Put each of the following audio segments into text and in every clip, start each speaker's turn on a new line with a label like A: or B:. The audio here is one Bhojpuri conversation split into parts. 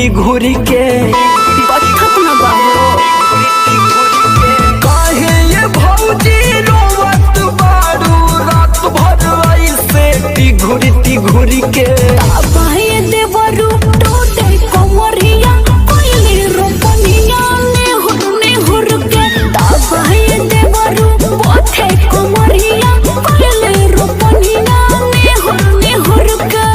A: घुरी के
B: बत्थत न बाबू
A: काहे ये भौजी रोवत बारू रात भर ऐसे घुरी के
B: बाहे देवरू टोटे कमरिया कोइले रोपनिया ने हुर के बाहे देवरू बोथे कमरिया कोइले रोपनिया ने हुर के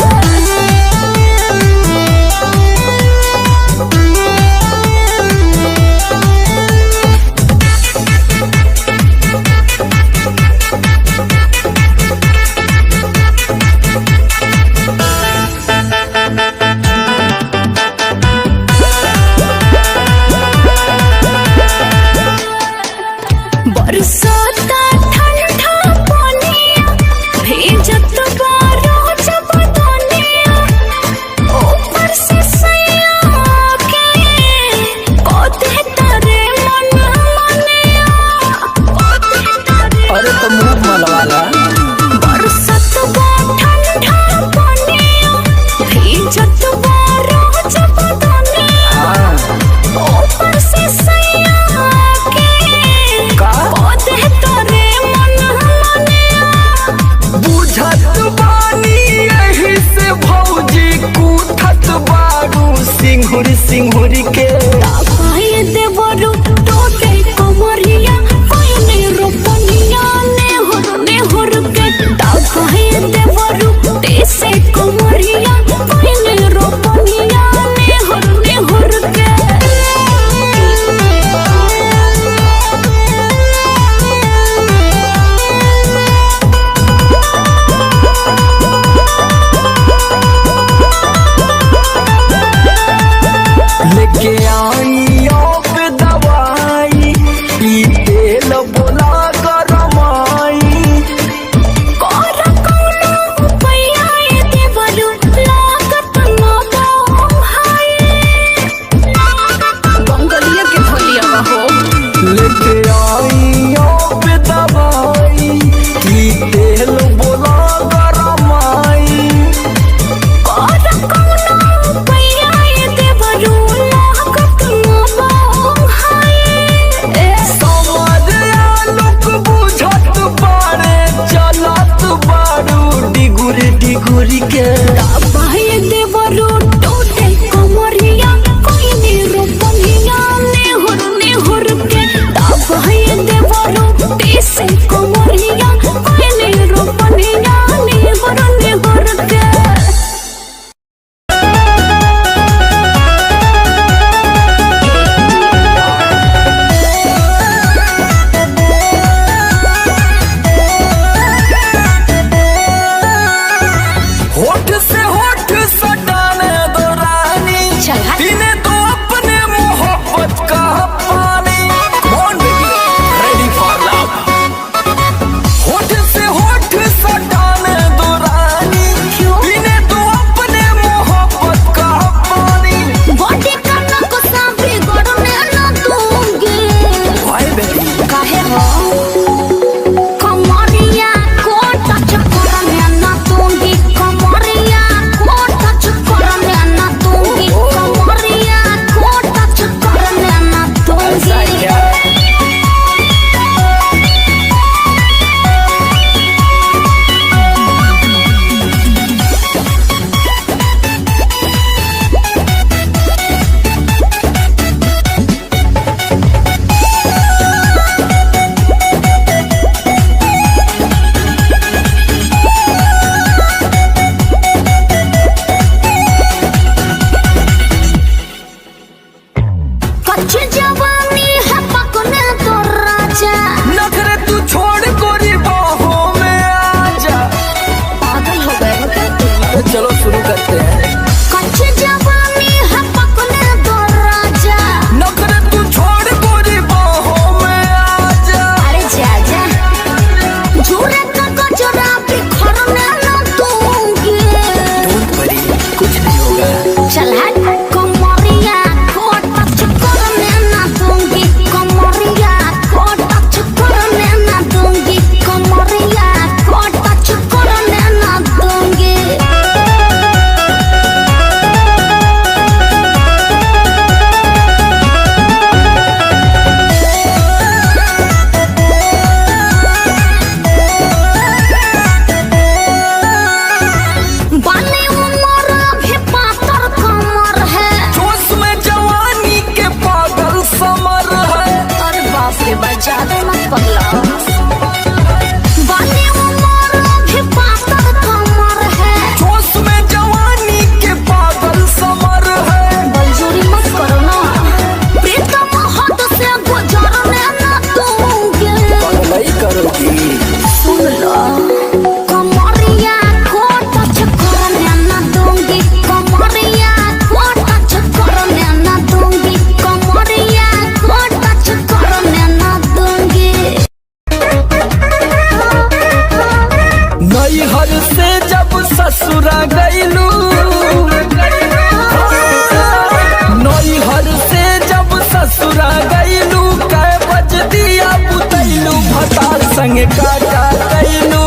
A: संगे काका कैलू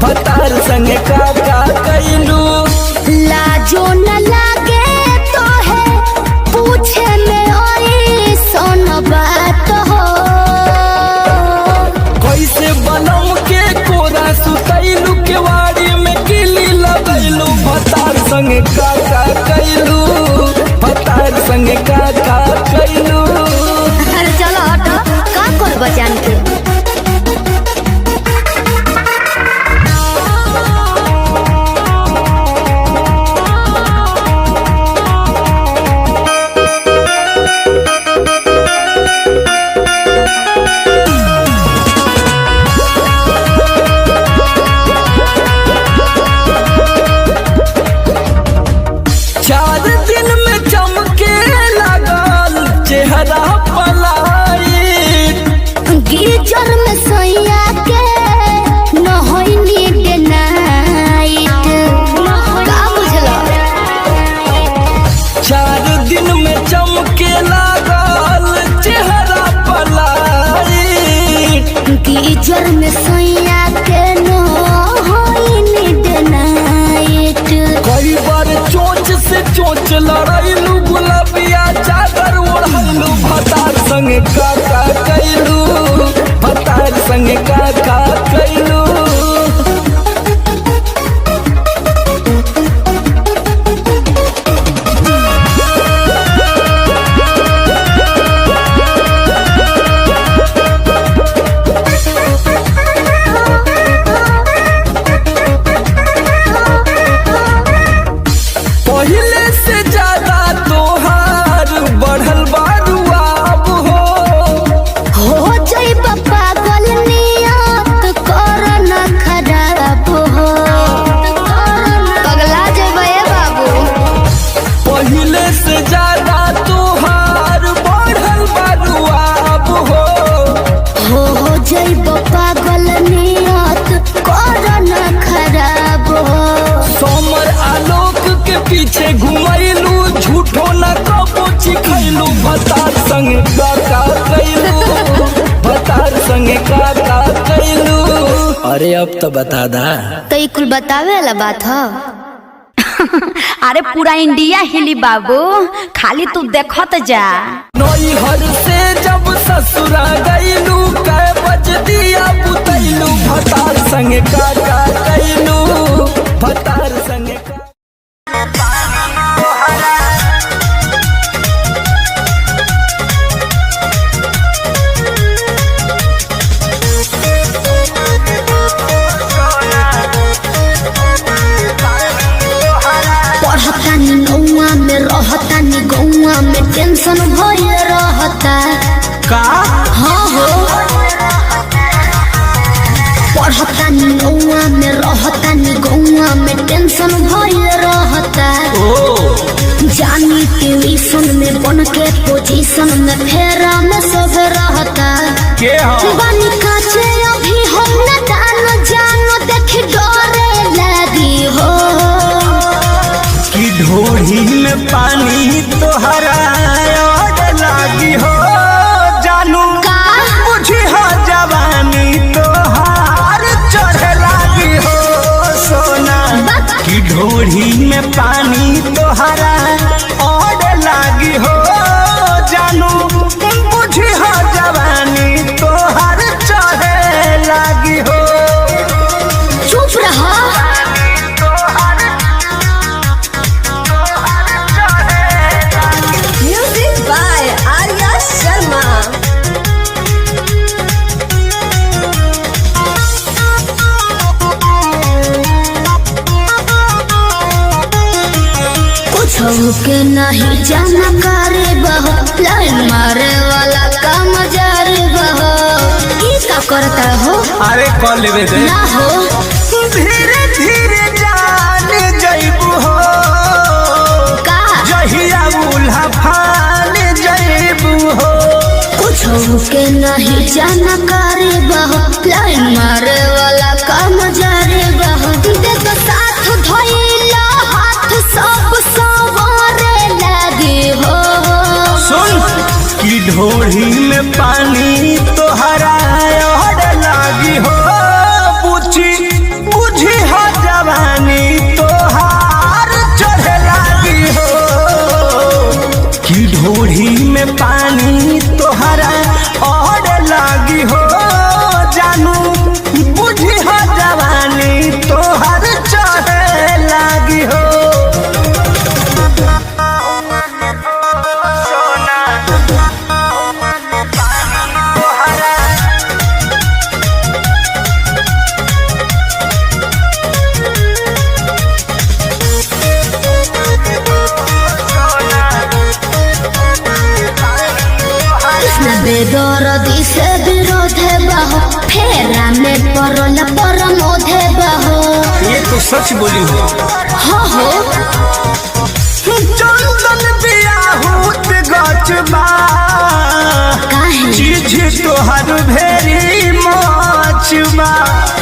A: भतार संगे काका कैलू।
B: लाजो न लागे तो है पूछे में ओए सोन बात हो।
A: कैसे बनम के कोरा सुतैलू केवाड़ी में किली लगैलू भतार संगे काका कैलू भतार संगे काका कैलू।
B: अरे चलो हटो का कर बचान के।
A: चार दिन में चमके लगल चेहरा पलाई।
B: गीजर में सोया के न होई नीड नाइट का बुझलो।
A: 4 दिन में चमके लगल चेहरा पलाई।
B: गीजर में सोया के न होई नीड नाइट।
A: कई बार चोंच से चोंच लड़ैलू गुलाबिया चादर ओढ़लू भतार संगे काका कैलू भतार संगे काका कैलू। पहले से ज्यादा तोहार बढ़ल बारुआब
B: हो जाइब पागल नियत कर न खराब हो। पगला जाइब ए बाबू।
A: पहले से ज्यादा तोहार बढ़ल बारुआब
B: हो जाइब पागल नियत कर न खराब हो।
A: समर आलोक के पीछे घुमैलू झूठो न कबो चिखैलू भतार संगे काका कैलू भतार संगे काका कैलू। अरे अब तो बता दा।
B: तो ई कुल बतावे वाला बात हो।
C: अरे पूरा इंडिया हिली बाबू, खाली तू देखत जा।
A: नैहर से जब ससुरा गईलू कै बज दिया बुतैलू भतार संगे काका कैलू भतार संगे
B: पढ़तानी नौआ में रहतानी गौआ में टेंशन भइल रहता।
A: का
B: हाँ हो पढ़तानी नौआ में रहतानी गौआ में टेंशन भइल रहता। जानी ट्यूशन में बन के पोजीशन में फेरा में सब रहता।
A: के हो
B: बानी काचे अभी हम न जानो देख डरे लगी हो।
A: कि ढोरी में पानी तोहरा और लागी हो जानू
B: का
A: बुझी हो जवानी तोहार चढ़े लागी हो सोना। कि ढोरी में पानी तोहरा और लागी हो जानू बुझी हो जवानी तोहार चढ़े लागी हो।
B: चुप रहा।
C: Music by Arya Sharma.
B: कुछ के नहीं जानकारी बहो लाइन मारे वाला काम जारी बहो। ई का करता हो
A: अरे कॉल लेवे दे
B: ना हो।
A: धीरे धीरे जान जइबू हो
B: का
A: जहिया उल्हा फान जइबू हो।
B: कुछ के नहीं जानकारी बहो लाइन मारे वाला काम जारी बहो। देखो साथ धइला हाथ सब सवारे लगी हो।
A: सुन कि ढोरी में पानी तोहरा और लागी हो सच बोली हो।
B: हाँ हो
A: चंदन बियाहूत गचबा
B: काहे
A: चीज तोहर भेरी मचबा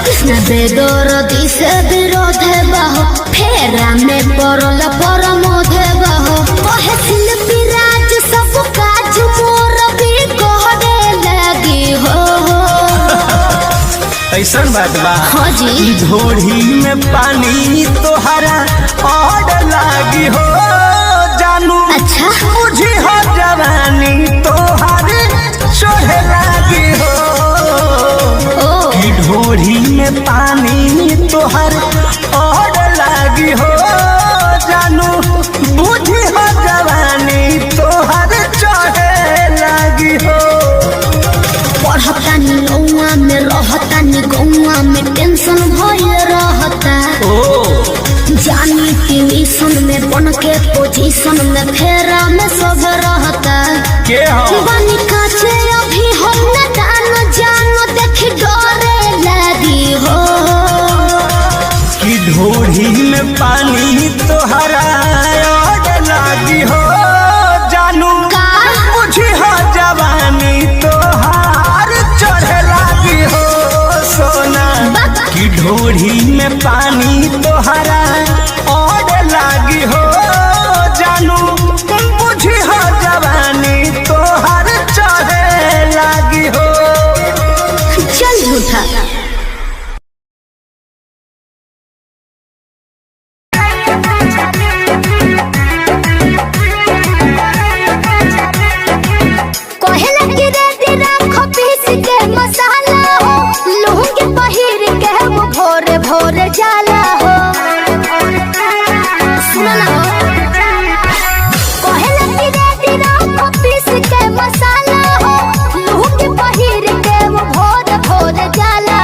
B: कृष्ण बेदरदी से विरोध बहो फेरा में पड़ल परमोध बहो कहे शिल्पी राज सब काज मोर भी कहने लगी हो।
A: ऐसन बात बा
B: हाँ जी
A: ढोढ़ी में पानी तोहरा और लागी हो जानू
B: अच्छा
A: मुझे हो जवानी तोहर चढ़े लागी हो।
B: ओ
A: ढोढ़ी में पानी तोहर और लागी हो जानू बुझी हो जवानी तोहर चढ़े लागी हो।
B: पढ़तानी गौआ में रहतानी गौआ में टेंशन भइल रहता जानी ट्यूशन में बन के पोजीशन में फेरा में सब रहता
A: के हो
B: बनी काचे अभी हम न जानो देख डरे लगी हो।
A: कि ढोढ़ी में पानी तोहरा और लागी हो जानू
B: का
A: मुझे हो जवानी तोहार चढ़े लागी हो सोना कि ढोढ़ी में पानी तोहरा और लागी हो जानू मुझे हो जवानी तोहार चढ़े लागी हो।
B: चल झूठा कहेला कि रेडी राखो पीस के मसाला हो लूह के पहिर के वो भोरे भोरे जाला हो सुनो ना कहेला कि रेडी राखो पीस के मसाला हो लूह के पहिर के वो भोरे भोरे जाला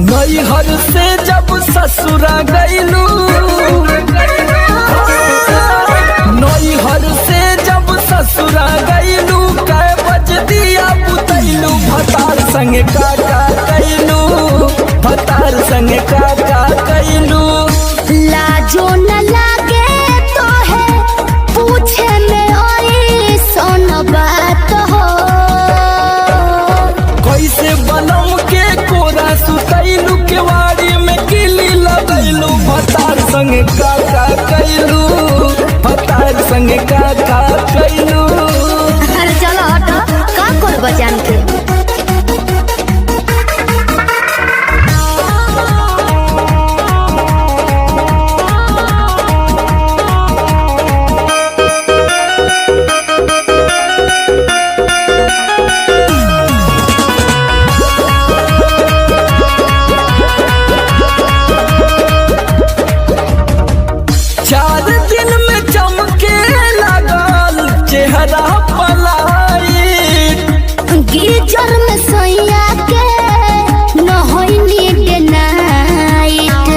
A: नैहर से जब ससुरा गईलू, नैहर से जब ससुरा गईलू, कै बज दिया बुतैलू, भतार संगे काका कैलू, भतार संगे काका कैलू।
B: लाजो न लागे तो है पूछे में ओई सोन बात हो।
A: कैसे बनम के कोरा सुतैलू, केवाड़ी में किली लगैलू, भतार संगे काका कैलू, भतार संगे काका कैलू।
B: अरे चलो हटो, का करब जान के।
A: चार दिन में चमके लगल चेहरा पलायिट,
B: गीजर में सैया के नहैनी डे नाइट।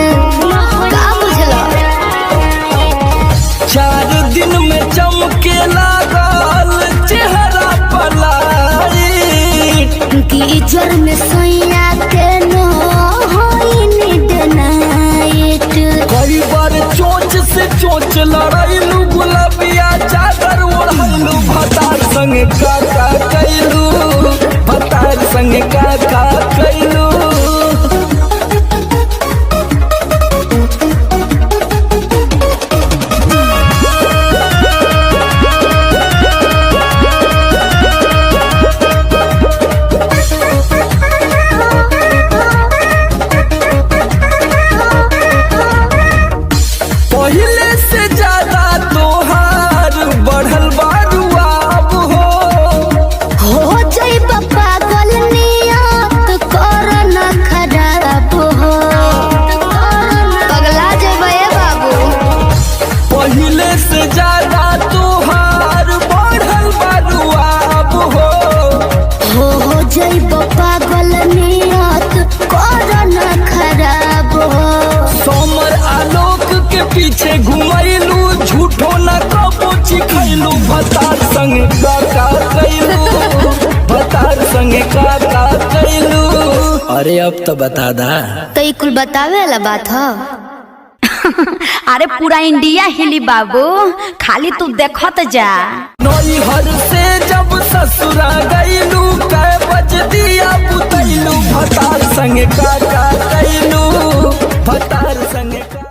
B: का बुझलो?
A: चार दिन में चमके लगल चेहरा पलायिट,
B: गीजर में सैया के नहैनी डे नाइट।
A: कई बार चोंच से चोंच लड़ैलू, गुलाबिया चादर ओढ़ैलू, भतार संगे काका कैलू, भतार संगे काका कैलू। पहले से ज्यादा तोहार बढ़ल बारुआब
B: हो जाइब पागल नियत कर न खराब हो। पगला जेब ए बाबू।
A: पहले से ज्यादा तोहार बढ़ल बारुआब
B: हो जाइब पागल नियत कर न खराब हो।
A: सोमर आलोक के पीछे घुमैलू, झूठो न कबो चिखैलू, भतार संगे काका कैलू, भतार संगे काका कैलू। अरे अब तो बता दा।
B: तो ई कुल बतावे वाला बात हो।
C: अरे पूरा इंडिया हिली बाबू, खाली तू देखत जा।
A: नैहर से जब ससुरा गईलू, कै बज दिया बुतैलू, भतार संगे काका कैलू, भतार संगे काका।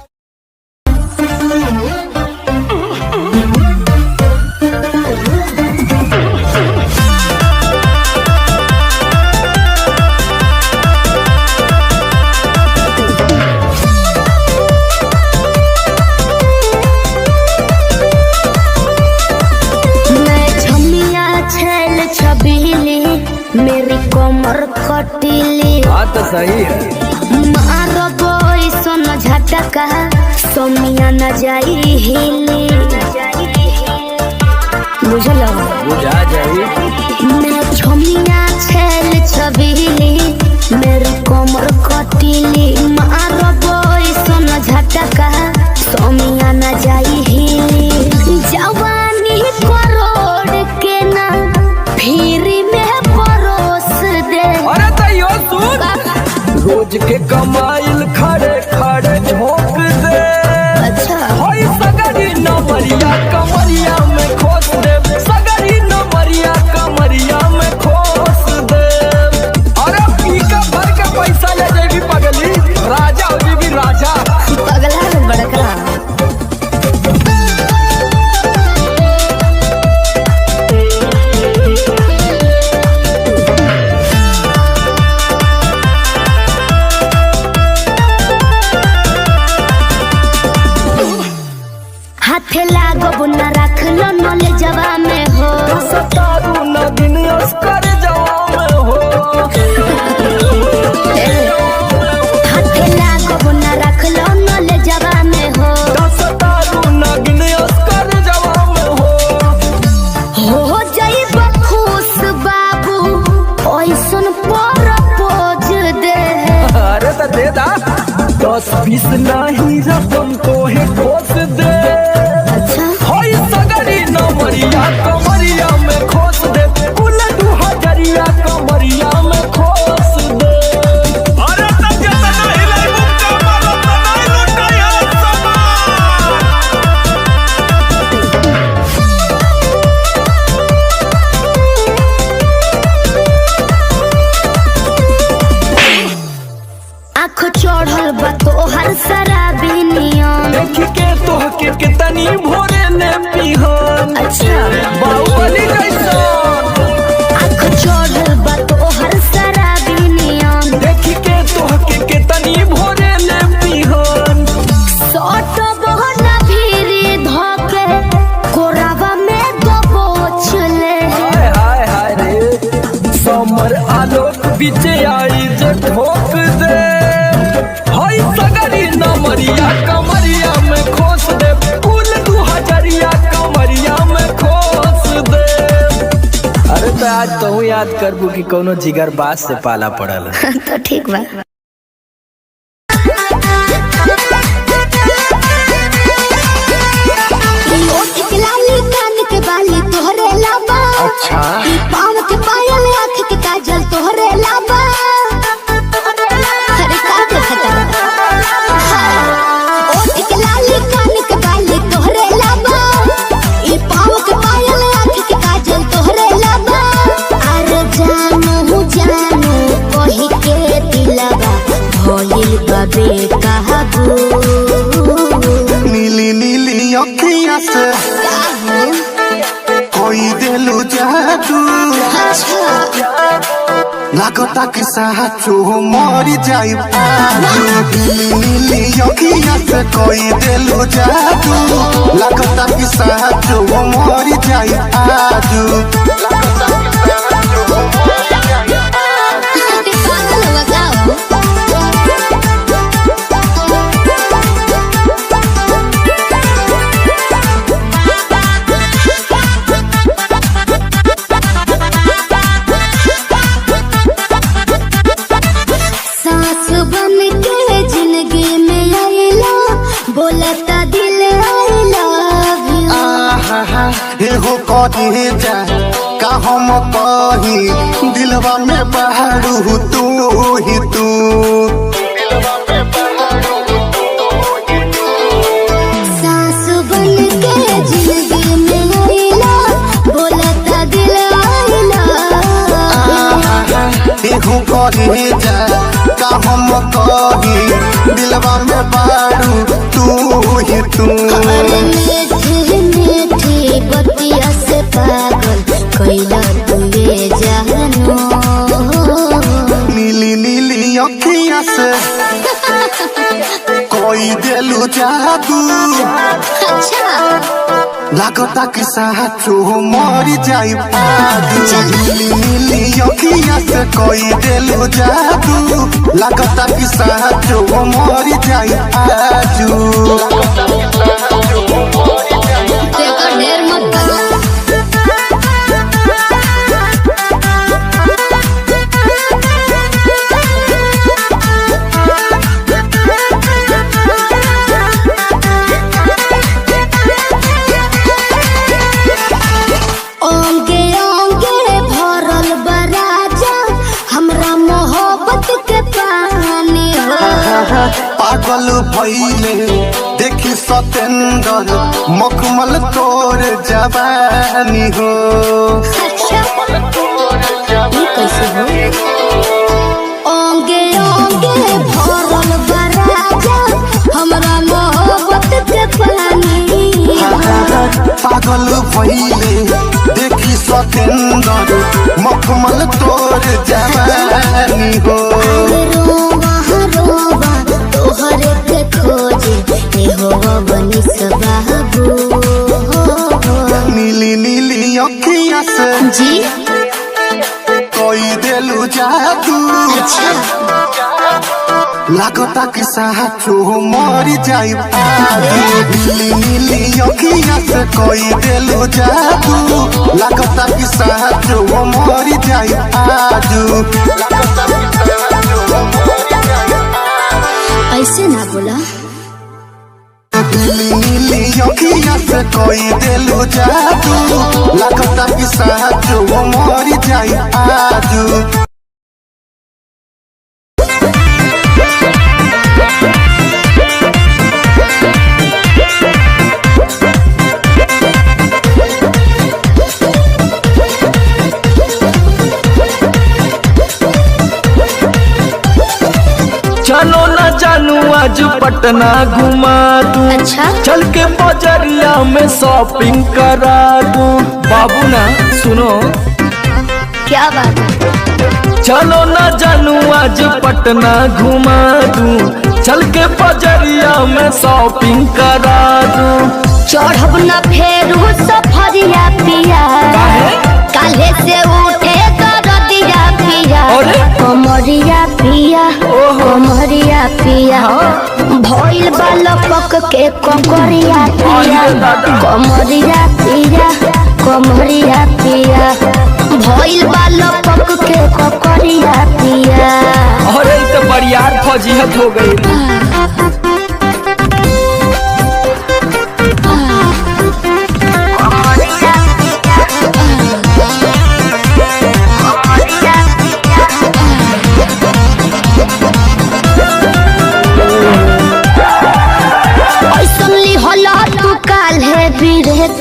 B: मैं छमिया छेल छबीली, मेरी कमर खटीली।
A: बात तो सही है।
B: मारो बोई सोन झटका, सोमिया न जाई हिली। बुझलो?
A: बुझा जाई।
B: मैं छमिया छेल छबीली, मेरी कमर खटीली। मारो बोई सोन झटका, सोमिया न जाई हिली। जवानी करोड़ के ना फिरी में परोस दे।
A: अरे तैयो सुन, रोज के कमाइल खड़े खड़े झोंक दे।
B: अच्छा
A: होई सगरी नमरिया कमरिया में खोस दे, सगरी नमरिया कमरिया में खोस दे। अरे पीका भर के पैसा ले जेबी पगली, राजा हो जेबी राजा।
B: पगला है बड़का। हाथे लागो न रख लो नले जवा में हो।
A: सतारू न दिन अस्कर जवा में हो।
B: हाथे लागो न रख लो नले जवा में हो।
A: सतारू न दिन अस्कर जवा में हो।
B: जाइब खुश बाबू, ओइसन पर पोज दे।
A: अरे तो 10-20 नहीं रकम तो है खोस दे।
B: अच्छा
A: होई सगरी नमरिया कमरिया में खोस दे, कुल 2000 कमरिया में खोस दे।
D: अरे तब जतना हिलाई मुक्का मारो तनाई लुटाया
B: आँख चढ़ल बा तोहर शराबी नियम।
A: देख के तोहके कितनी भोरे ने पिहन।
B: अच्छा
A: बाहुबली जैसा
B: आँख चढ़ल बा तोहर शराबी नियम।
A: देख के तोहके कितनी भोरे ने पिहन।
B: सट बहना भीरी धोके कोरावा में दबोच ले।
A: हाय हाय हाय रे समर आलोक बीच आई जे ठोक दे। हाय सगरी नमरिया कमरिया में खोस दे, कुल 2000 कमरिया में खोस दे। अरे तो आज तो याद करबू कि कोनो जिगर बास से पाला पड़ल।
B: तो ठीक बा।
A: अच्छा
B: पाँव के पायल आँख के काजल तोहरे लाबा। अरे का देखता ओठ के लाली कान के बाली तोहरे लाबा। ई पाँव के पायल आँख के काजल तोहरे लाबा। अरे जानू जानू कही के दिलवा भइल बा बेकाबू।
E: नीली नीली अखियाँ से कोई दिलु जादू। लागता कि साचो मरी जाई आजू। नीली नीली अखियाँ से कोई दिलु जादू। लागता कि साचो मरी जाई आजू।
B: सास बन के जिंदगी में आइला, बोलता दिल I love you।
E: आहा एहो कहे जा का हम कही दिलवा में बहारू तू ही तू।
B: सास बन के जिंदगी में आइला, बोलता दिल I love you।
E: एहो कहे जा का हम कही दिलवा में बहारू तू ही तू।
B: अरे मीठी मीठी बतिया से पागल कैला तू ये जानू।
E: नीली नीली अखियाँ से कोई दिलु जादू।
B: अच्छा
E: लागता कि साचो मरी जाई आजू। नीली नीली अखियाँ से कोई दिलु जादू। लागता कि साचो मरी जाई आजू।
B: देखो ढेर मत करो। ओंगे ओंगे भरल बा राजा, हमरा मोहब्बत के पानी हो।
E: पागल भइले देखी सतेंदर मखमल तोर जवानी हो।
B: अच्छा ये कैसे हो? ओंगे ओंगे भरल बा राजा, हमरा मोहब्बत के पानी हो।
E: पागल भइले देखी सतेंदर मखमल तोर जवानी हो।
B: रोवा रोवा तोहरे के खोजे ए हो बनी सबाबू।
E: नीली नीली अखियाँ से
B: जी
E: कोई दिलु जादू।
B: अच्छा
E: लागता कि साचो मरी जाई आजू। नीली नीली अखियाँ से कोई दिलु जादू। लागता कि साचो मरी जाई आजू।
B: ऐसे ना
E: नीली अखिया से कोई देलू जादू लगता कि साचो मर जाई आजू।
A: चलो न जानू आज पटना घुमा दूं।
B: अच्छा।
A: चल के बजरिया में शॉपिंग करा दूं। बाबू ना सुनो,
B: क्या बात है?
A: चलो न जानू आज पटना घुमा दूं। चल के बजरिया में शॉपिंग करा दूं।
B: चढ़ब न फेरू सफरिया पिया, काले से उठे दरदिया पिया,
A: अरे?
B: कमरिया पिया, कमरिया पिया, भइल बालपक के कमरिया पिया, कमरिया पिया, कमरिया पिया, भइल बालपक के कमरिया पिया।
A: अरे तो बरियार फजीहत हो गई।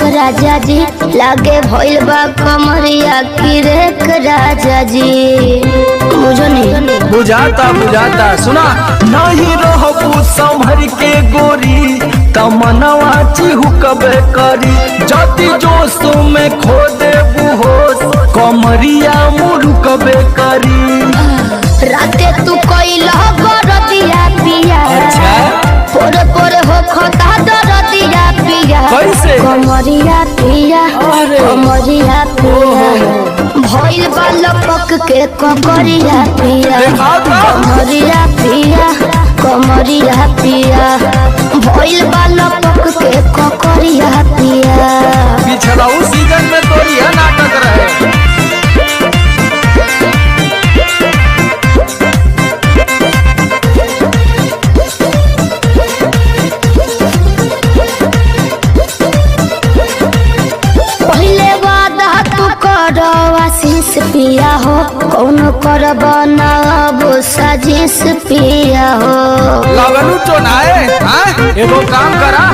B: राजा जी लागे भइल बा कमरिया की रेख राजा जी, मुझे नहीं
A: बुझाता बुझाता। सुना नहीं रहबू संभर के गोरी तमनवा चिहुकबे करी। जति जोश में खो देबू होश कमरिया मुरुकबे करी।
B: राते तू कोइला गरदिया पिया, पोरे पोरे हो खता दरदिया पिया,
A: कैसे?
B: कमरिया पिया, कमरिया पिया, भइल बालपक के कमरिया पिया, कमरिया पिया, कमरिया पिया, भइल बालपक के कमरिया पिया।
A: पिछला उस सीजन में तो यह नाटक रहे।
B: आशीष पिया हो, कौन कर बनाबो साजिश पिया हो।
A: लगलू तो नाए, एगो काम करा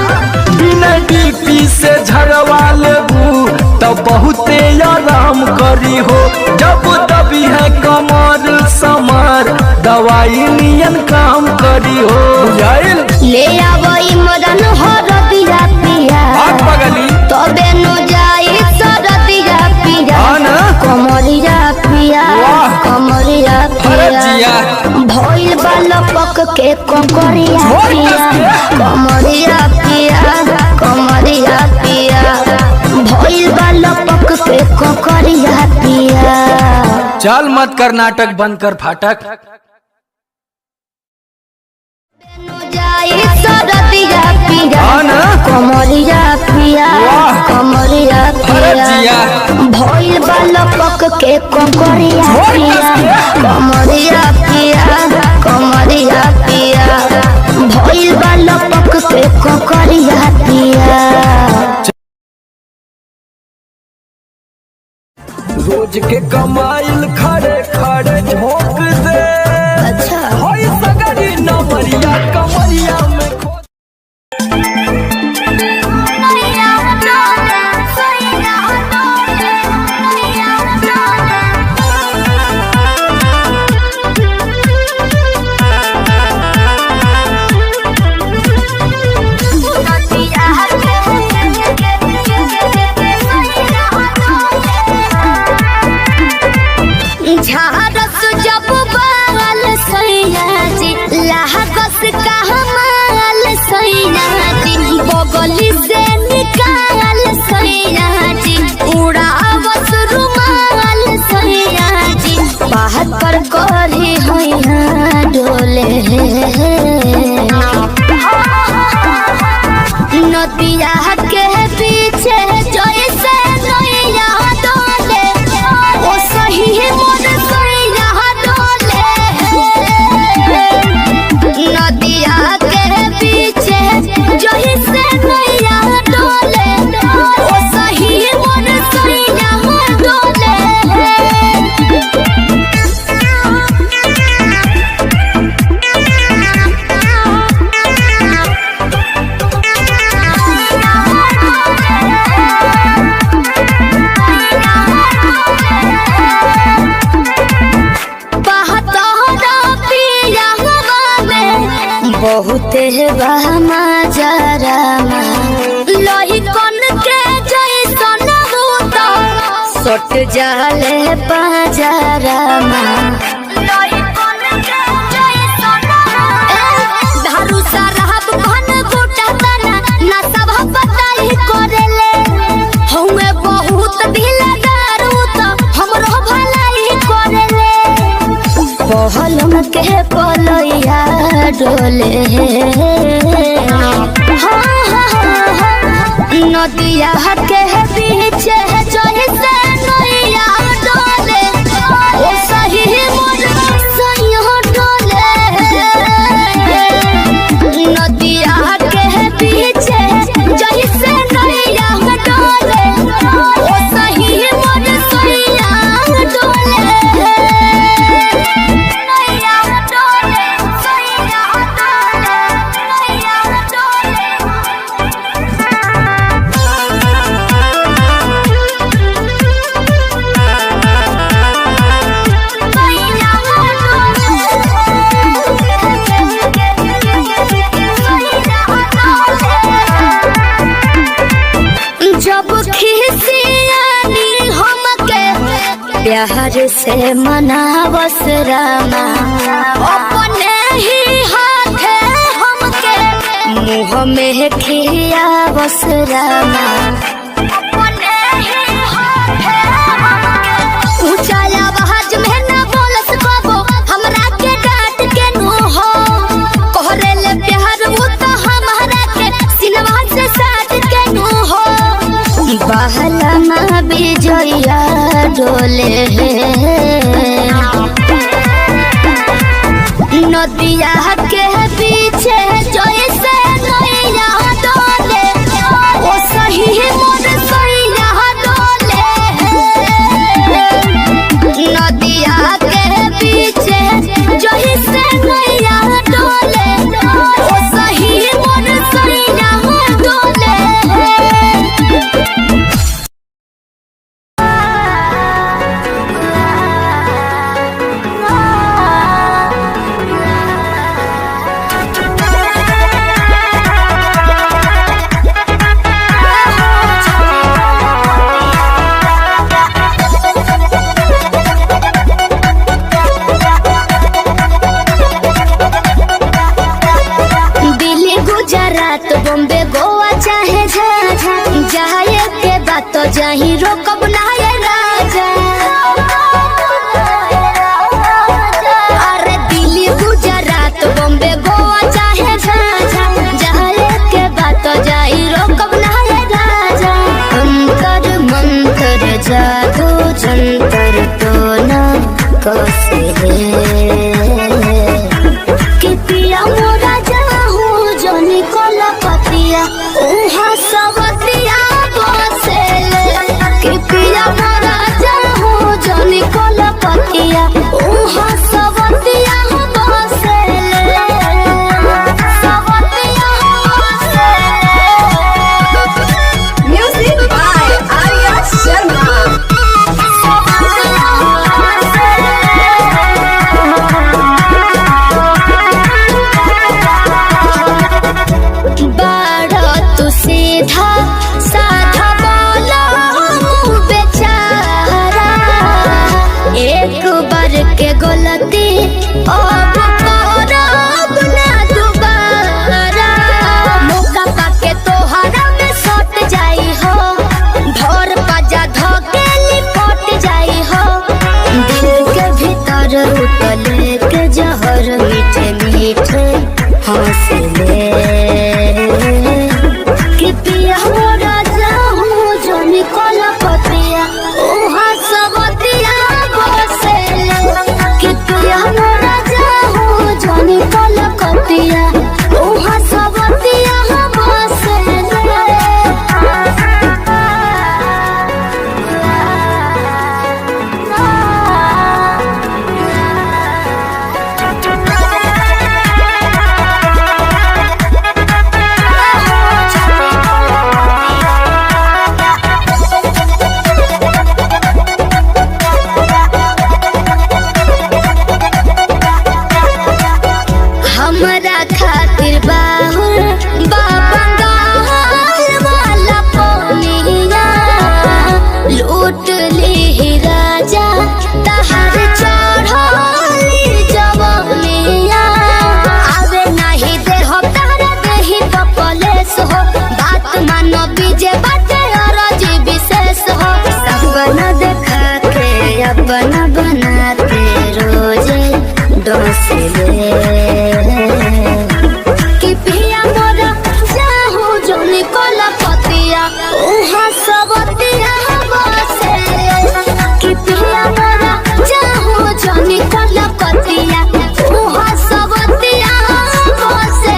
A: बिना डीपी से झरवा लेबू तो बहुते आराम करी हो। जब दबी है कमर समर दवाई नियन काम करी हो। बुझाइल?
B: ले आवई मदन हरदिया पिया,
A: पगली
B: तबे नु जाई सरदिया पिया, कमरिया पिया, कमरिया पिया, भइल बालपक के कमरिया पिया, कमरिया पिया, कमरिया पिया, भइल बालपक के कमरिया पिया।
A: चल मत कर नाटक, बंद कर फाटक।
B: जाई सरदिया पिया, कमरिया पिया, कमरिया पिया, भइल बालपक के कमरिया पिया, कमरिया पिया, कमरिया पिया, भइल बालपक के कमरिया पिया।
A: रोज के कमाइल खड़े खड़े झोंक दे।
B: अच्छा
A: होई सगरी नमरिया कमरिया में खो।
B: झाड़ बहुते बहमा जरामा लोही कन के जैसन होता सट जाले पाजरामा लोही कन के जैसन धारू सरहब घन गोटा तना ना सब बताई करेले हमें बहुत दिलदार तो हमरो भलाई करेले पहलम के पलैया डोले नदिया के पीछे जैसे नैया डोले ओ सही मोर सैया डोले नदिया के पीछे जैसे नैया डोले ओ सही मोर सैया डोले जब खिसियानी हमके प्यार से मनावस रामा अपने ही हाथे हमके मुँह में खियावस रामा अपने ही हाथे हमके ऊंचा आवाज में ना बोलस कबो हमरा के डांट के नो हो कहरेले प्यार वो तो हमारा के सिनवा से साथ के नो हो बहलमा बिजया डोले नदिया के पीछे जैसे नैया डोले ओ सही मोर सैया डोले नदिया के पीछे जैसे नैया डोले ओ सही मोर सैया डोले गुजरात बॉम्बे गोवा चाहे जाए के बात तो जाही रोकब ना ये राजा अरे दिल्ली गुजरात बॉम्बे गोवा चाहे जाए के बात तो जाही रोकब ना ये राजा अंतर मंतर जादू जंतर तो ना कसे कि पिया मोरा जनी कोला पतिया उहा सवतिया बसेले कि पिया मोरा जाहू जनी कोला पतिया उहा सवतिया बसेले सवतिया बसेले म्यूजिक बाय आर्या शर्मा सीधा साधा बोला बेचारा एक बार के गलती अब करब ना दोबारा मौका पाके तोहरा में सट जाई हो धर पाजा धके लिपट जाई हो दिल के भीतर उतले के जहर मीठे मीठे हंसले कि पिया मोरा जाहू जनी कोला पतिया उहा सवतिया बसेले कि पिया मोरा जाहू जनी कोला पतिया उहा सवतिया बसेले हम हमरा खातिर बंगाल वाला पनिया लूट ली राजा तहर चढ़ली जवनिया आवे नहीं दे हो तारा देही तो कलेस हो बात मानो बीजे बाटे और जी विशेष हो सपना देखा के अपना बनाते रोजे डोसले कि पिया मोरा जाहू जोनी कोला पतिया उहा सबतिया बसे कि पिया मोरा जाहू जोनी कोला पतिया उहा सबतिया बसे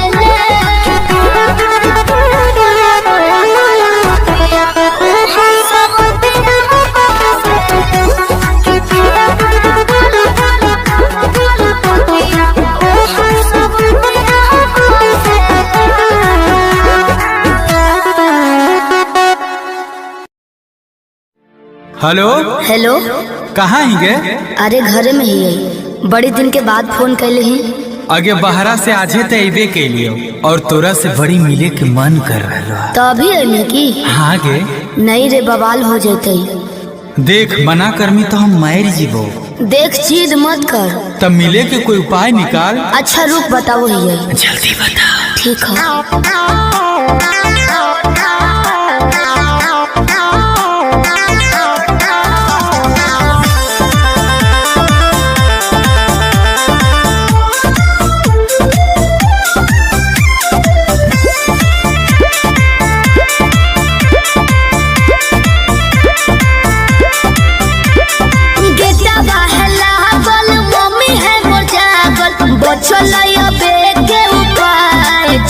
A: हेलो
B: हेलो
A: कहाँ ही गे?
B: अरे घरे में ही है बड़ी दिन के बाद फोन कैले ही
A: आगे बहरा से आजे तो अबे के लिए और तोरा से बड़ी मिले के मन कर रहा।
B: तो अभी अने की
A: हाँ गे
B: नहीं रे बवाल हो जाते
A: देख मना करमी तो हम मार जीवो।
B: देख चीज मत कर
A: तब मिले के कोई उपाय निकाल।
B: अच्छा रुक बताओ ही है
A: जल्दी बता।
B: ठीक है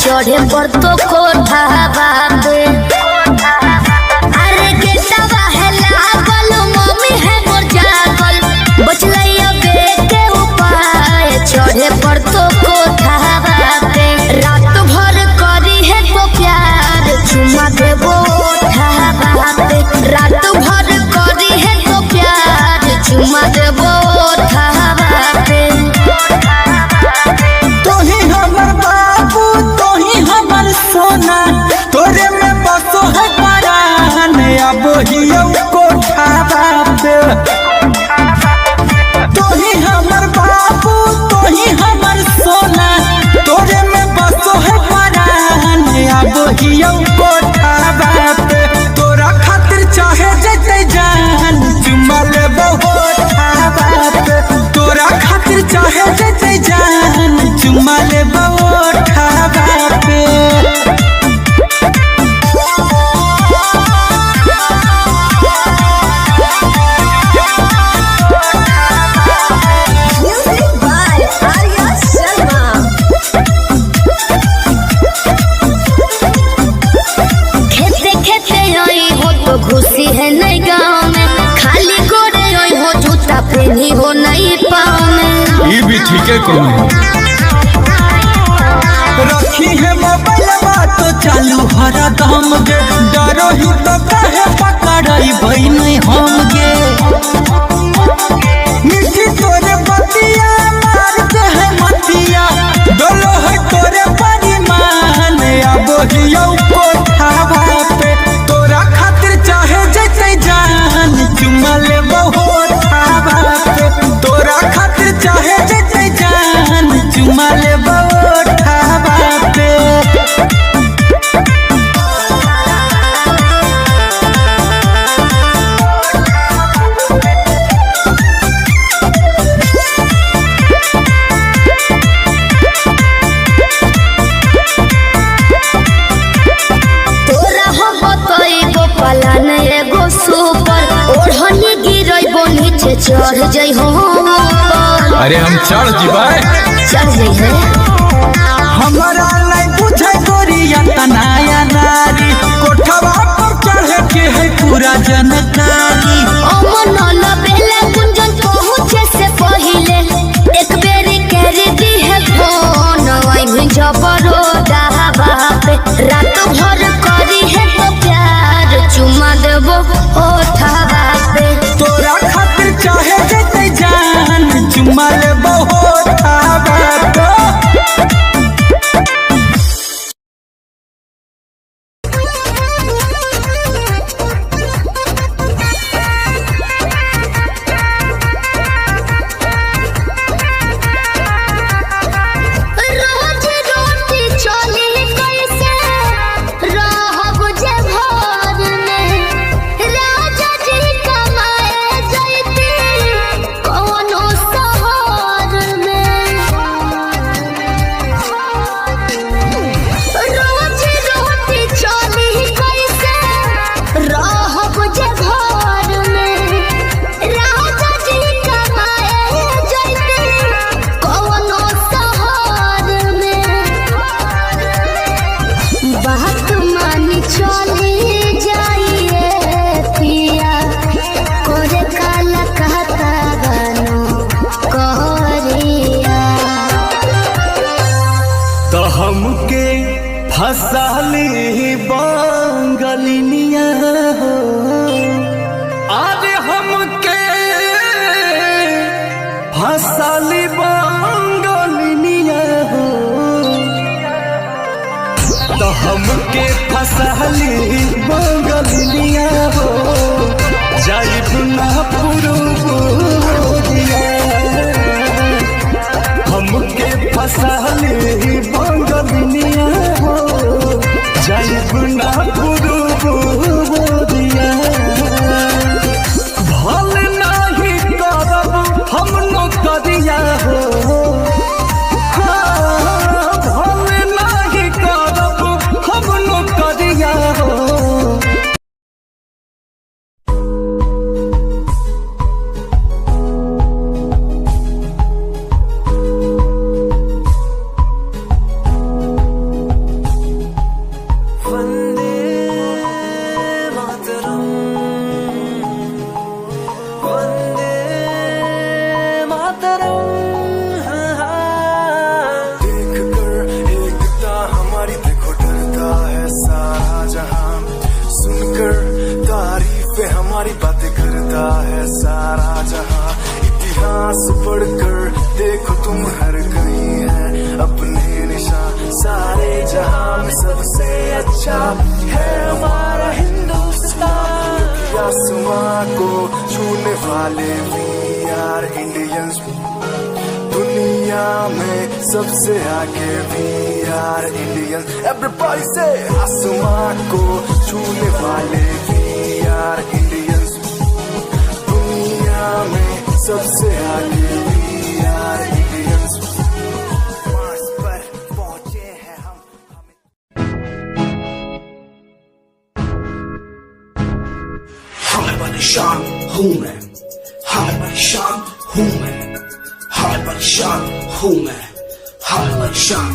B: चढ़े पर तो कोठा बाबे अरे गेटवा है लागल मम्मी है मोर जागल बचलैया बेटे उपाय चढ़े पर तो कोठा बाबे रात भर करी है तो प्यार चुमा देबो ओठा बाबे रात भर करी है तो प्यार चुमा देबो ओठा बाबे
A: सोना तोरे में बसो है परान अब हियो कोठा बाबे तोही हमर बाबू तोही हमर सोना तोरे में बसो है परान अब हियो कोठा बाबे तोरा खातिर चाहे जते जान चुमा लेबो होठा बाबे तोरा खातिर चाहे जते जान चुमा लेबो होठा बाबे
B: घुसी है नहीं गाँव में खाली गोरे रोई हो जूता पहनी हो नहीं पाँव में
A: ये भी ठीक है कौन रखी है मोबाइल बात तो चालू हरा दम गे डरो ही तो कहे पकड़ाई भाई नहीं हम गे मिठी तोरे बतिया मार दे है मतिया डोलो है तोरे परिमान अब हियो कोठा पे तोरा खातिर चाहे जैसे जान चुमा ले बहुत पे तोरा खातिर चाहे जैसे जान चुमा ले बहुत पे
B: चढ़ जाइ हो
A: अरे हम चढ़ जीवाए
B: चढ़ जाइ है
A: हमारा नहीं बुझे गोरिया तनाया नारी कोठवा पर चढ़े के है पूरा जनकारी
B: अमन बेले गुंजन पहुंचे से पहिले एक बेरी कर दी है फोन आई जबरो दावा पे रात भर करी है तो प्यार चुमा देबो ओठावा पे
A: तोरा खातिर चाहे जते जान चुमा ले बहुत हमके फसाली बांगलिनिया हो, अरे हमके फसाली बांगलिनिया हो, तो हमके फसाली बांगलिनिया हो, जाइब ना पुरुबोरिया। हमके फसाली बांगलिनिया हो, जाइब ना पुरुबोरिया। भल नाही करब हम नौकरिया हो, भल नाही करब हम नौकरिया हो।
F: हमारी बातें करता है सारा जहां, इतिहास पढ़कर देखो तुम हर कहीं है अपने निशान। सारे जहां में सबसे अच्छा है हमारा हिंदुस्तान। आसमां को छूने वाले भी यार इंडियंस, दुनिया में सबसे आगे भी यार इंडियंस। एवरीबॉडी से आसमां को छूने वाले भी यार इंडियंस, दुनिया में सबसे आगे भी यार इंडियंस। मार्स पर पहुंचे हैं हम।
G: हमें परेशान हूँ मैं, हमें परेशान हूँ मैं, हमें परेशान हूँ मैं, हमें परेशान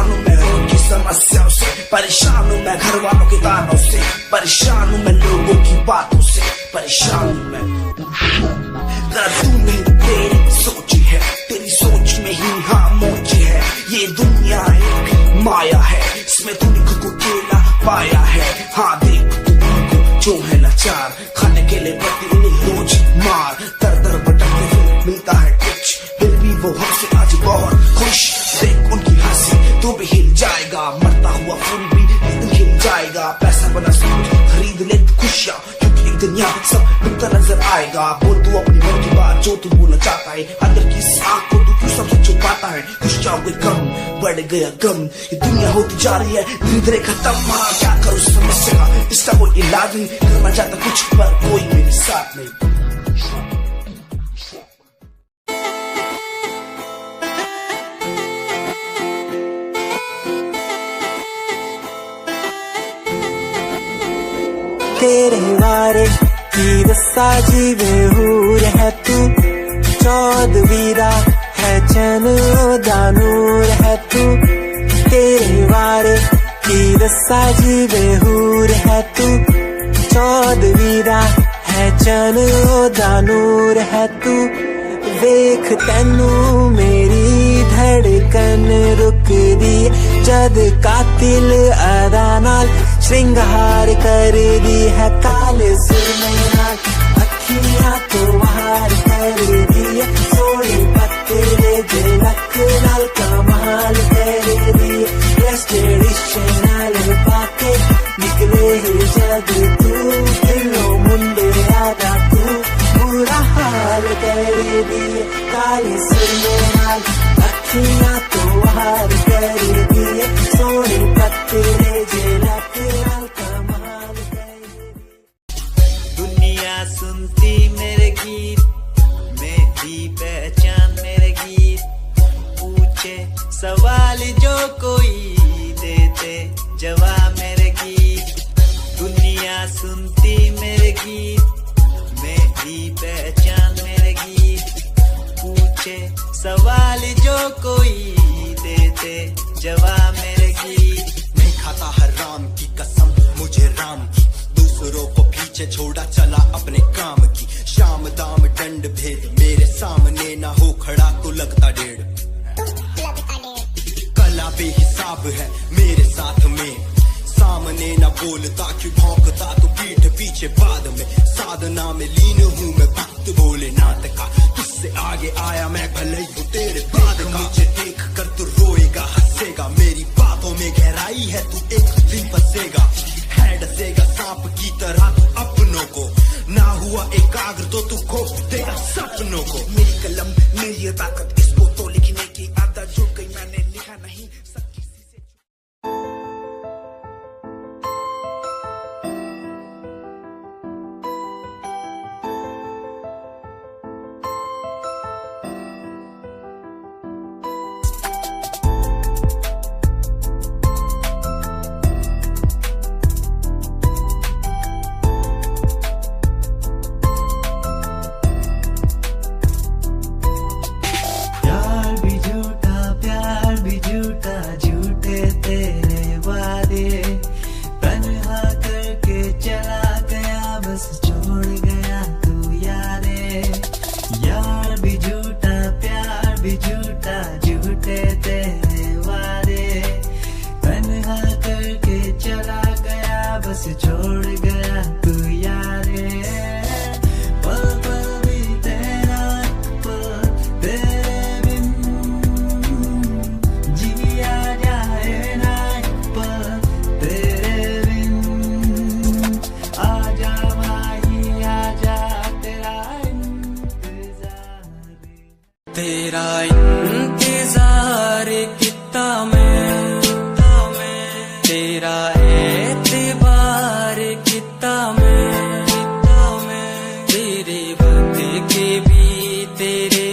G: हूँ मैं उनकी समस्याओं से, परेशान हूँ मैं घर वालों के तानों से, परेशान हूँ मैं लोगों की बातों से, परेशान हूँ मैं। जरा तू नहीं तेरी सोची है, तेरी सोच में ही हाँ मोची है। ये दुनिया एक माया है, इसमें तूने खुद को अकेला पाया है। हाँ देख तू जो है लाचार, खाने के लिए पड़ती उन्हें रोज मार। दर दर भटकते फिर मिलता है कुछ, फिर भी वो हमसे आज बहुत खुश। देख उनकी हंसी तो भी हिल जाएगा, मरता हुआ फूल भी एक दिन खिल जाएगा। पैसा बना सब खरीद ले खुशियाँ, क्योंकि एक दिन यहाँ सब मिलता नजर आएगा। बोल तू अपनी मन की बात जो तू बोलना चाहता है, अंदर की इस आँख को तू क्यों सबसे छुपाता है। खुशियाँ हुई कम, बढ़ गया गम, ये दुनिया होती जा रही है धीरे धीरे खत्म। हाँ क्या करूँ समस्या का, इसका कोई इलाज नहीं, करना चाहता कुछ पर कोई मेरे साथ नहीं।
H: तेरे वारे की रस्सा जीवे हूर है तू, चौदवीरा है चैन दानूर है तू। तेरे वारे की रस्सा जीवे हूर है तू, चौदवीरा है चैन दानूर है तू। वेख तैनू मेरी धड़कन रुक दी, जद कातिल अदा नाल श्रृंगार कर दी है। काले सुरमई नाल अखियां तो वार कर दी है, सोने पत्ते दे लक नाल कमाल कर दी। ट्रेडिशनल पाके निकले जद तू, दिलों मुंडे आदा तू बुरा हाल कर दी। काले सुरमई नाल अखियां तो वार कर दी है, सोने पत्ते दे लक नाल कमाल कर दी।
I: दुनिया सुनती मेरे गीत, मेरी पहचान मेरे गीत, पूछे सवाल जो कोई देते जवाब मेरे गीत। दुनिया सुनती मेरे गीत, मेरी पहचान मेरे गीत, पूछे सवाल जो कोई देते जवाब मेरे गीत।
J: नहीं खाता हराम की कसम मुझे राम की, दूसरों को पीछे छोड़ा चला अपने काम की। शाम दाम दंड भेद मेरे सामने ना हो खड़ा तो लगता डेढ़। बेहिसाब है मेरे साथ में। सामने न बोलता क्यों भौंकता तो पीठ पीछे बाद में। साधना में लीन हूँ मैं भक्त भोलेनाथ का, तुझसे आगे आया मैं भले ही हूँ तेरे बाद का। मुझे देख कर तू रोएगा हंसेगा, मेरी बातों में गहराई है तू एक दिन फंसेगा। है डसेगा सांप की तरह तू अपनों को, ना हुआ एकाग्र तो तू खो देगा सपनों को। मेरी कलम में ये ताकत, इसको तो लिखने की आदत जो कहीं मैंने लिखा नहीं सब किसी से।
I: प्यार भी झूठा झूठे तेरे वादे, तन्हा करके चला गया बस छोड़ गया तू यारे। यार भी झूठा प्यार भी झूठा झूठे तेरे वादे, तन्हा करके चला गया बस छोड़ गया तू यारे। पल पल भी तेरा पल तेरे बिन जिया जाए ना, पल तेरे बिन आजा माही आजा, तेरा इंतजार कितना मैं, तेरा एतबार कितना मैं, तेरे वक्त के भी तेरे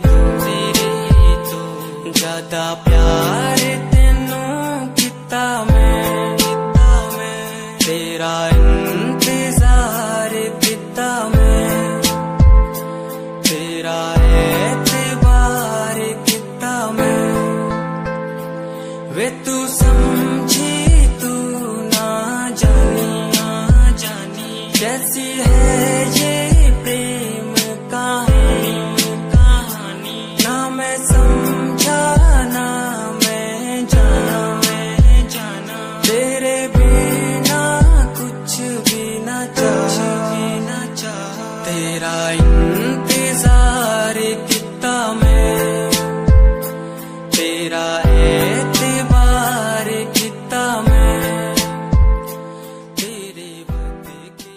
I: तो ज्यादा प्यार तेनों कितना मैं, तेरा इंतजार कितना मैं, तेरा एतबार कितना मैं। वे तू समझी तू ना जानी कैसी है ये प्रेम कहानी, ना मैं समझा ना मैं जाना, तेरे बिना कुछ भी ना चाह, तेरा इंतजार कितना मैं, तेरा एतबार कितना मैं, तेरे वक्त के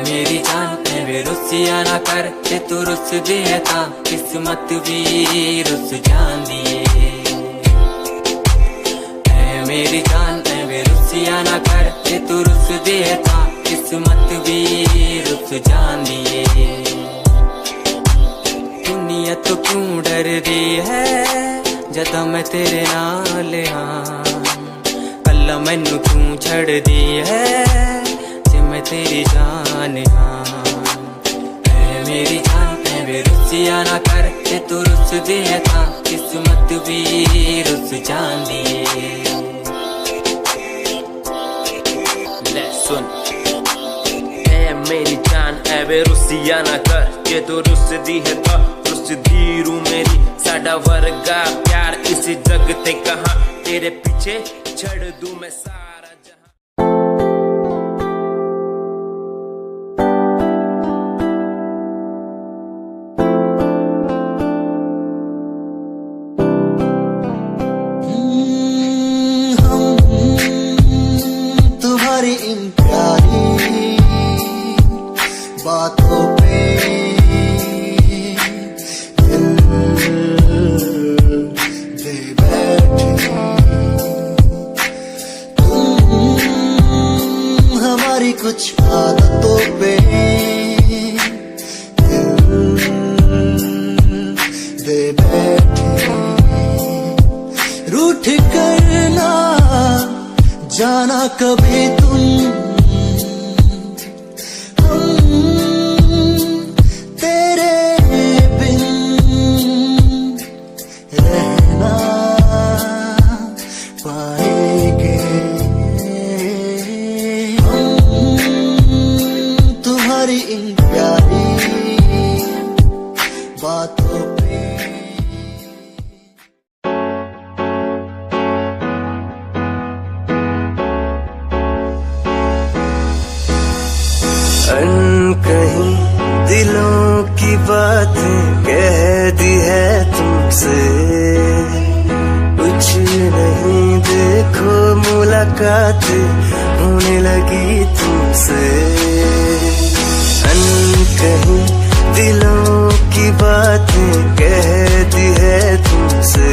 I: मेरी जान है वे रुसिया ना कर, जे तू रुस दिए था किस्मत भी रुस जान दिए। मेरी जान है वे रुसिया ना कर, जे तू रुस दिए था किस्मत भी रुस जान दिए। दुनिया तो क्यों डर रही है जदा मैं तेरे नाल हाँ, कल्ला मैनू क्यों छड़ दी है जे मैं तेरी जान हाँ। मेरी जान है वे रुसिया ना कर, जे तू रुस दिए था किस्मत भी रुस जान दिए।
K: सुन मेरी जान है वे रुसिया ना कर, जे तू रुस दी है तो रुस दी रू मेरी। साडा वर्गा प्यार इस जग ते कहां, तेरे पीछे छड़ दूं मैं सारा जहां।
H: तुम्हारी इन प्यारी बातों पे दिल दे बैठे, तुम हमारी कुछ आदतों पे दिल दे बैठे। रूठ करना जाना कभी तुम, तेरे बिन रह ना पाएंगे। मुलाकातें होने लगी तुमसे। अनकही दिलों की बातें कह दी है तुमसे।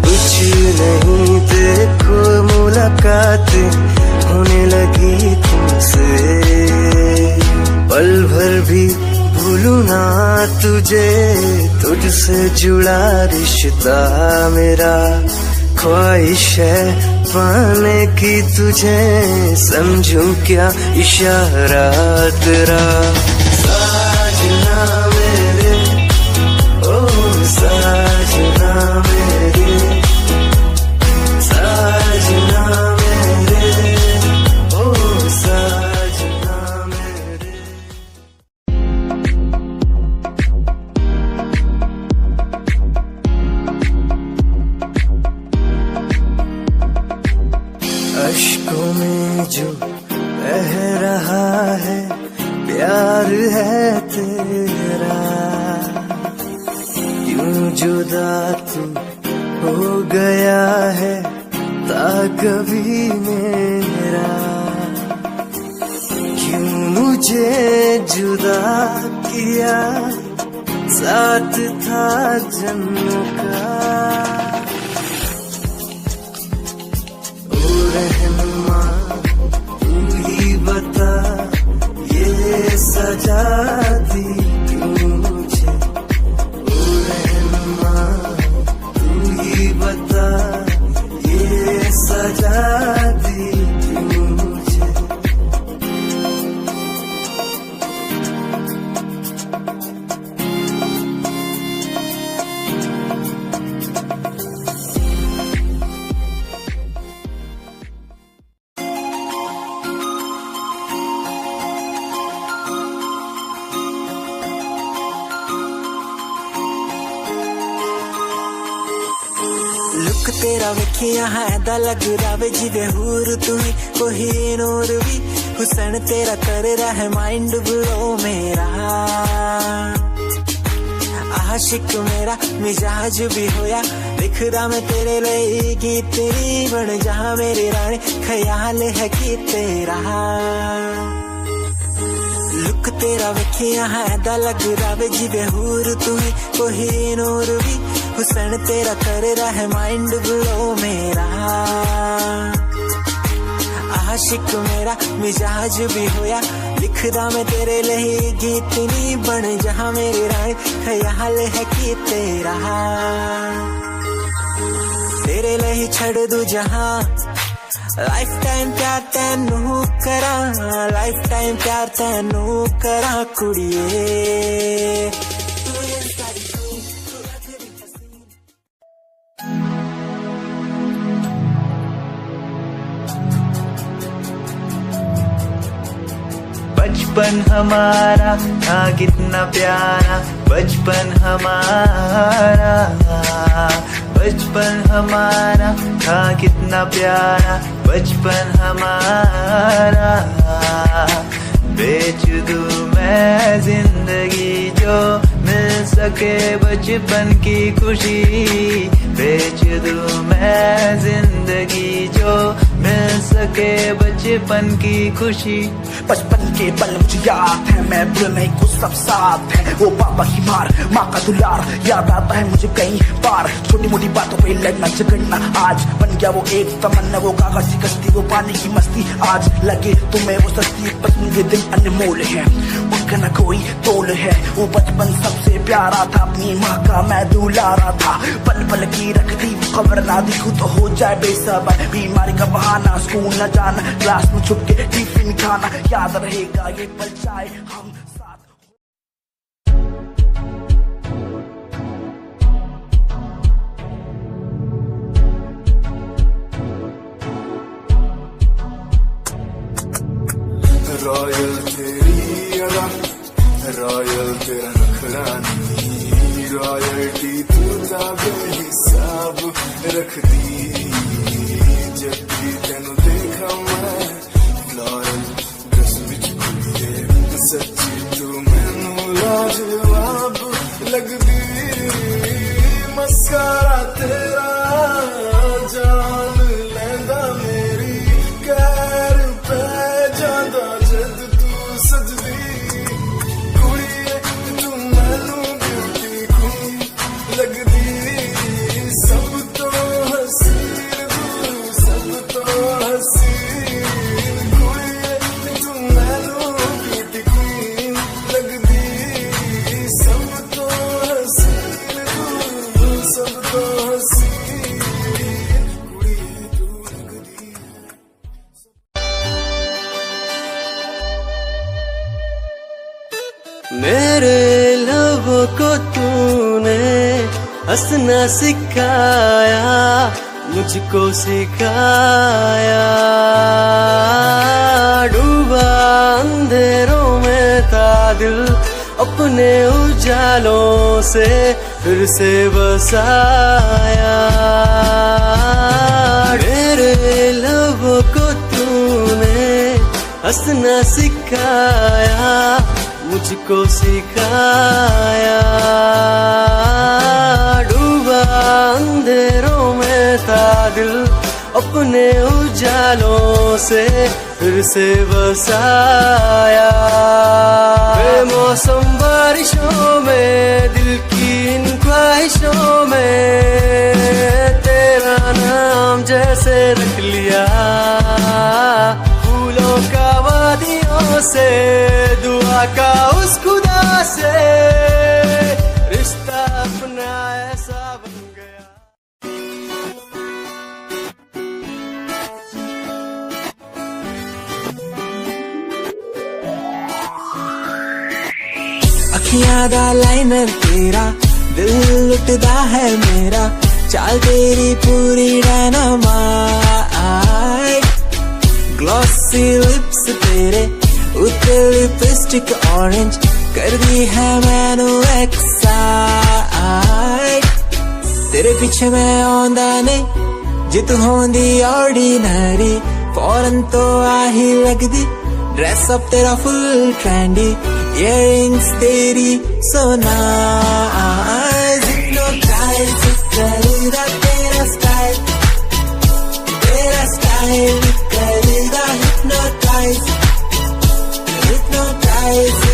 H: कुछ नहीं देखो मुलाकातें होने लगी तुमसे। पल भर भी भूलू ना तुझे, तुझसे जुड़ा रिश्ता मेरा। ख्वाहिश है पाने की तुझे, समझूं क्या इशारा तेरा। साजना मेरे, ओ साजना मेरे, साजना मेरे, ओ साजना मेरे। अश्कों में जो बह रहा है प्यार है तेरा। क्यों जुदा तू हो गया है ता कभी मेरा। क्यों मुझे जुदा किया साथ था जन्म का। ओ रहनुमा तू ही बता ये सजा दी क्यों मुझे। ओ रहनुमा तू ही बता ये सजा दी क्यों मुझे। लुक तेरा वेखिया है दा लग रावे जिवे हूर तू ही कोही नूर भी। हुसन तेरा कर रहा है माइंड ब्लो मेरा। आशिक मेरा मिजाज भी होया दिखदा मैं तेरे लिए गीत तेरी बन जा मेरी रानी। ख्याल है कि तेरा लुक तेरा वेखिया है दा लग रावे जिवे हूर तू ही कोही नूर भी। हुसन तेरा कर रहा है माइंड ब्लो मेरा। आशिक मेरा मिजाज भी होया लिखदा मैं तेरे लिए गीत नी बन जहां मेरी रानी। ख्याल है कि तेरा तेरे लिए छड़ दू जहां। लाइफ टाइम प्यार तैनू करा, लाइफ टाइम प्यार तैनू करा कुड़िए।
L: बचपन हमारा था कितना प्यारा, बचपन हमारा, बचपन हमारा था कितना प्यारा, बचपन हमारा। बेच दूं मैं जिंदगी जो मिल सके बचपन की खुशी। बेच दूं मैं जिंदगी जो मिल सके बचपन की खुशी।
M: बचपन के पल मुझे याद है, मैं भूलने को सब साथ है। वो पापा की मार, माँ का दुलार याद आता है मुझे कई बार। छोटी मोटी बातों पे लगना झगड़ना आज बन गया वो एक तमन्ना। वो कागज की कश्ती, वो पानी की मस्ती, आज लगे तुम्हें वो सस्ती। बचपन के दिन अनमोल है, उनका न कोई तोल है। वो बचपन सबसे प्यारा था, अपनी माँ का मैं दुलारा था। पल पल की रखती खबर ना दिखूं तो हो जाए बेसबर। बीमारी का बहाना, स्कूल न जाना, क्लास में छुप के टिफिन खाना। याद रहेगा ये पल चाहे हम साथ।
F: रॉयल तेरी अदा, रॉयल तेरा नखरानी, रॉयल्टी तू जाबे हिसाब रख दी। जब भी तेनू देखा मैं फ्लोरल ड्रेस विच कुड़िए, सच्ची तू मैनू लाजवाब लगदी। मस्कारा तेरा जान लैंदा
N: हंसना सिखाया, मुझको सिखाया। डूबा अंधेरों में था दिल, अपने उजालों से फिर से बसाया। मेरे लबों को तूने हंसना सिखाया, मुझको सिखाया। डूबा अंधेरों में था दिल, अपने उजालों से फिर से बसाया। बेमौसम बारिशों में, दिल की इन ख्वाहिशों में, तेरा नाम जैसे रख लिया। फूलों का वादियों से, दुआ का उस खुदा से, रिश्ता अपना ऐसा बन गया।
H: अखियां दा लाइनर तेरा, दिल लुटदा है मेरा, चाल तेरी पूरी डायनामाइट। ग्लॉसी लिप्स तेरे, उत्ते लिपस्टिक ऑरेंज, कर दी है मैनू एक्साइट। तेरे पीछे मैं आंदा नहीं, जे तू होंदी ऑर्डिनरी, फौरन तो आ ही लगदी। ड्रेस अप तेरा फुल ट्रेंडी, इयररिंग्स तेरी so nice. Hypnotize करेगा तेरा स्टाइल, तेरा स्टाइल करेगा hypnotize, hypnotize